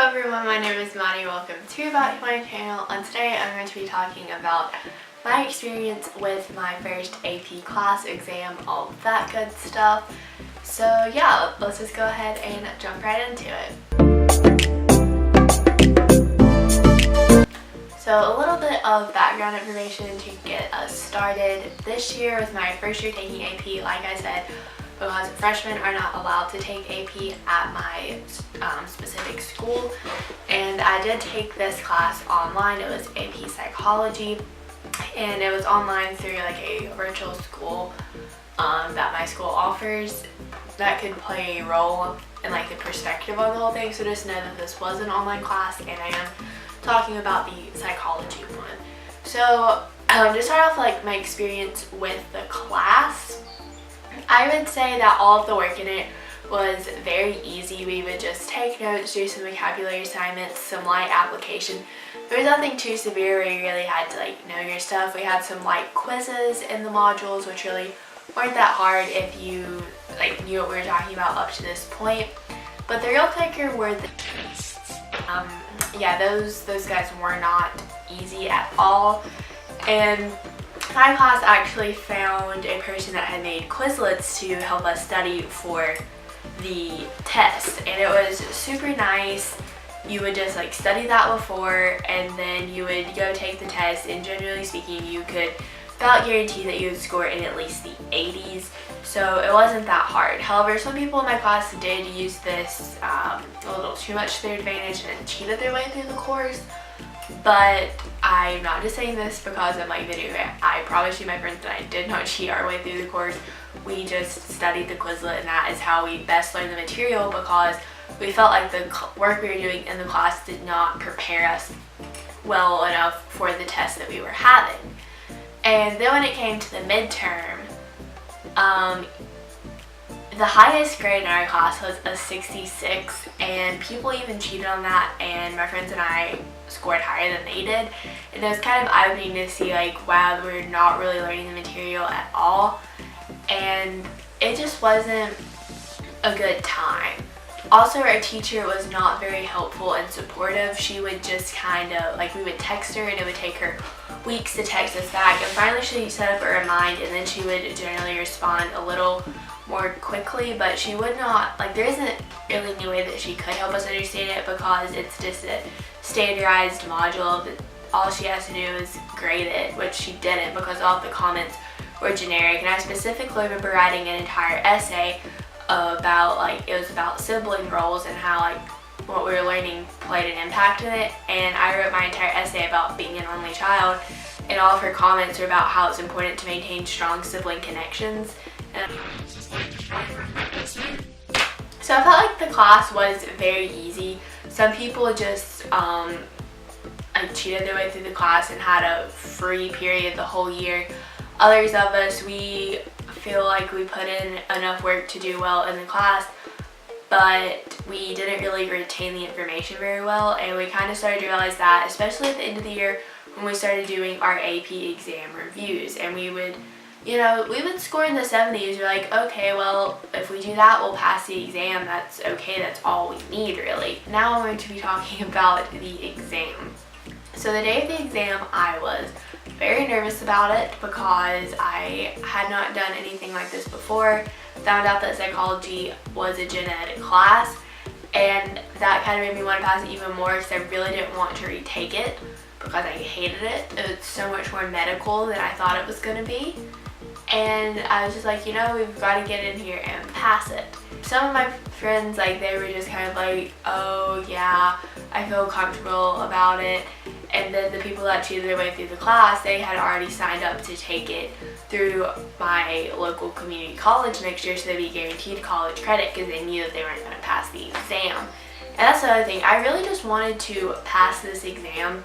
everyone, my name is Maddie. Welcome to back to my channel, and today I'm going to be talking about my experience with my first AP class exam, all that good stuff. So yeah, let's just go ahead and jump right into it. So a little bit of background information to get us started. This year was my first year taking AP, like I said, because freshmen are not allowed to take AP at my specific school. And I did take this class online. It was AP Psychology, and it was online through like a virtual school that my school offers that could play a role in like the perspective on the whole thing. So just know that this was an online class, and I am talking about the psychology one. So to start off like my experience with the class, I would say that all of the work in it was very easy. We would just take notes, do some vocabulary assignments, some light application. There was nothing too severe where you really had to like know your stuff. We had some light quizzes in the modules, which really weren't that hard if you like knew what we were talking about up to this point. But the real kicker were the tests. Yeah, those guys were not easy at all. And my class actually found a person that had made Quizlets to help us study for the test, and it was super nice. You would just like study that before, and then you would go take the test, and generally speaking you could about guarantee that you would score in at least the 80s, so it wasn't that hard. However, some people in my class did use this a little too much to their advantage and cheated their way through the course. But I'm not just saying this because of my video. I promise you, my friends, that I did not cheat our way through the course. We just studied the Quizlet, and that is how we best learned the material, because we felt like the work we were doing in the class did not prepare us well enough for the test that we were having. And then when it came to the midterm, the highest grade in our class was a 66, and people even cheated on that, and my friends and I scored higher than they did. And it was kind of eye-opening to see like, wow, we're not really learning the material at all, and it just wasn't a good time. Also, our teacher was not very helpful and supportive. She would just kind of like, we would text her and it would take her weeks to text us back, and finally she set up a remind, and then she would generally respond a little more quickly. But she would not, like, there isn't really any way that she could help us understand it, because it's just a standardized module that all she has to do is grade it, which she didn't, because all of the comments were generic. And I specifically remember writing an entire essay about like, it was about sibling roles and how like what we were learning played an impact in it, and I wrote my entire essay about being an only child, and all of her comments were about how it's important to maintain strong sibling connections. So I felt like the class was very easy. Some people just cheated their way through the class and had a free period the whole year. Others of us, we feel like we put in enough work to do well in the class, but we didn't really retain the information very well, and we kind of started to realize that, especially at the end of the year when we started doing our AP exam reviews, and we would score in the 70s. You're like, okay, well, if we do that, we'll pass the exam. That's okay. That's all we need, really. Now I'm going to be talking about the exam. So the day of the exam, I was very nervous about it because I had not done anything like this before. Found out that psychology was a gen ed class, and that kind of made me want to pass it even more, because I really didn't want to retake it because I hated it. It was so much more medical than I thought it was going to be. And I was just like, you know, we've got to get in here and pass it. Some of my friends, like, they were just kind of like, oh yeah, I feel comfortable about it. And then the people that cheated their way through the class, they had already signed up to take it through my local community college next year, so they'd be guaranteed college credit because they knew that they weren't going to pass the exam. And that's the other thing. I really just wanted to pass this exam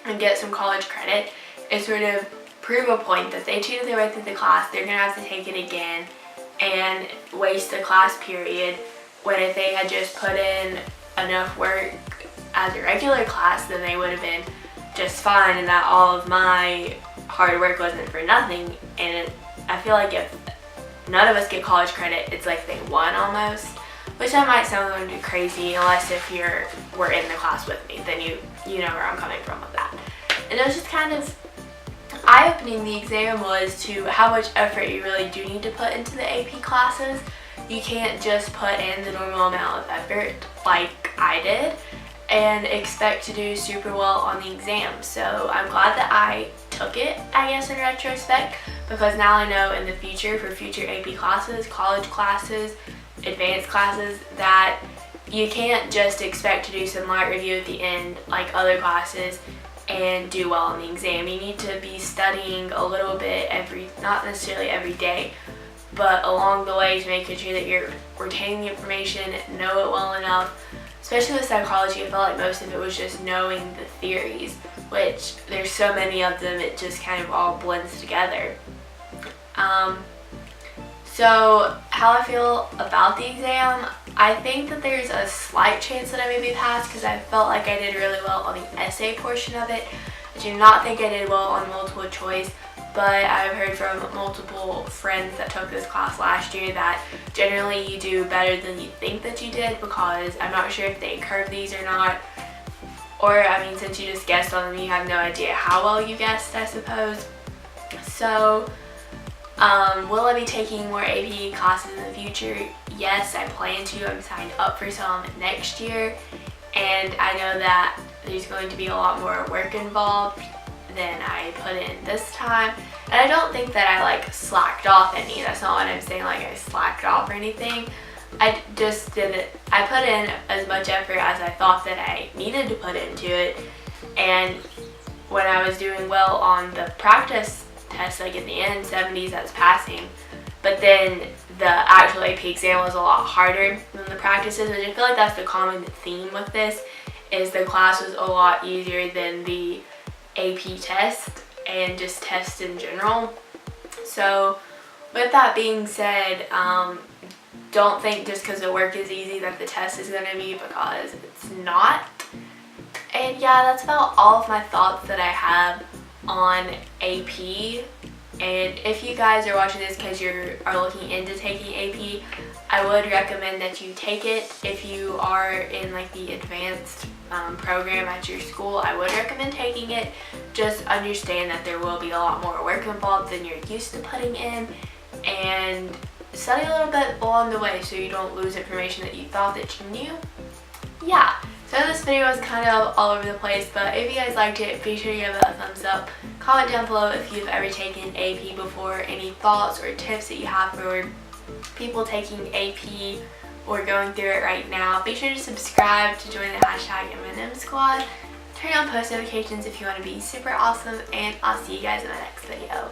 and get some college credit and sort of prove a point that they cheated their way through the class. They're going to have to take it again and waste the class period, when if they had just put in enough work as a regular class, then they would have been just fine, and that all of my hard work wasn't for nothing. And I feel like if none of us get college credit, it's like they won almost. which that might sound a little crazy unless if were in the class with me, then you know where I'm coming from with that. And it was just kind of eye-opening. The exam was to how much effort you really do need to put into the AP classes. You can't just put in the normal amount of effort like I did and expect to do super well on the exam. So I'm glad that I took it, I guess, in retrospect, because now I know in the future, for future AP classes, college classes, advanced classes, that you can't just expect to do some light review at the end like other classes and do well on the exam. You need to be studying a little bit not necessarily every day, but along the way to making sure that you're retaining the information, know it well enough. Especially with psychology, I felt like most of it was just knowing the theories, which there's so many of them, it just kind of all blends together. So how I feel about the exam, I think that there's a slight chance that I may be passed because I felt like I did really well on the essay portion of it. I do not think I did well on multiple choice, but I've heard from multiple friends that took this class last year that generally you do better than you think that you did, because I'm not sure if they curve these or not. Or, I mean, since you just guessed on them, you have no idea how well you guessed, I suppose. So, will I be taking more AP classes in the future? Yes, I plan to. I'm signed up for some next year, and I know that there's going to be a lot more work involved than I put in this time. And I don't think that I like slacked off any. That's not what I'm saying, like I slacked off or anything. I just didn't, I put in as much effort as I thought that I needed to put into it. And when I was doing well on the practice test, like at the end, 70s, that's passing. But then the actual AP exam was a lot harder than the practices, which I feel like that's the common theme with this, is the class was a lot easier than the AP test and just tests in general. So with that being said, don't think just because the work is easy that the test is going to be, because it's not. And yeah, that's about all of my thoughts that I have on AP. And if you guys are watching this because you are looking into taking AP, I would recommend that you take it. If you are in like the advanced program at your school, I would recommend taking it. Just understand that there will be a lot more work involved than you're used to putting in, and study a little bit along the way so you don't lose information that you thought that you knew. Yeah, so this video was kind of all over the place, but if you guys liked it, be sure to give it a thumbs up. Comment down below if you've ever taken AP before, any thoughts or tips that you have for people taking AP or going through it right now. Be sure to subscribe to join the hashtag m.and.m. squad. Turn on post notifications if you want to be super awesome, and I'll see you guys in the next video.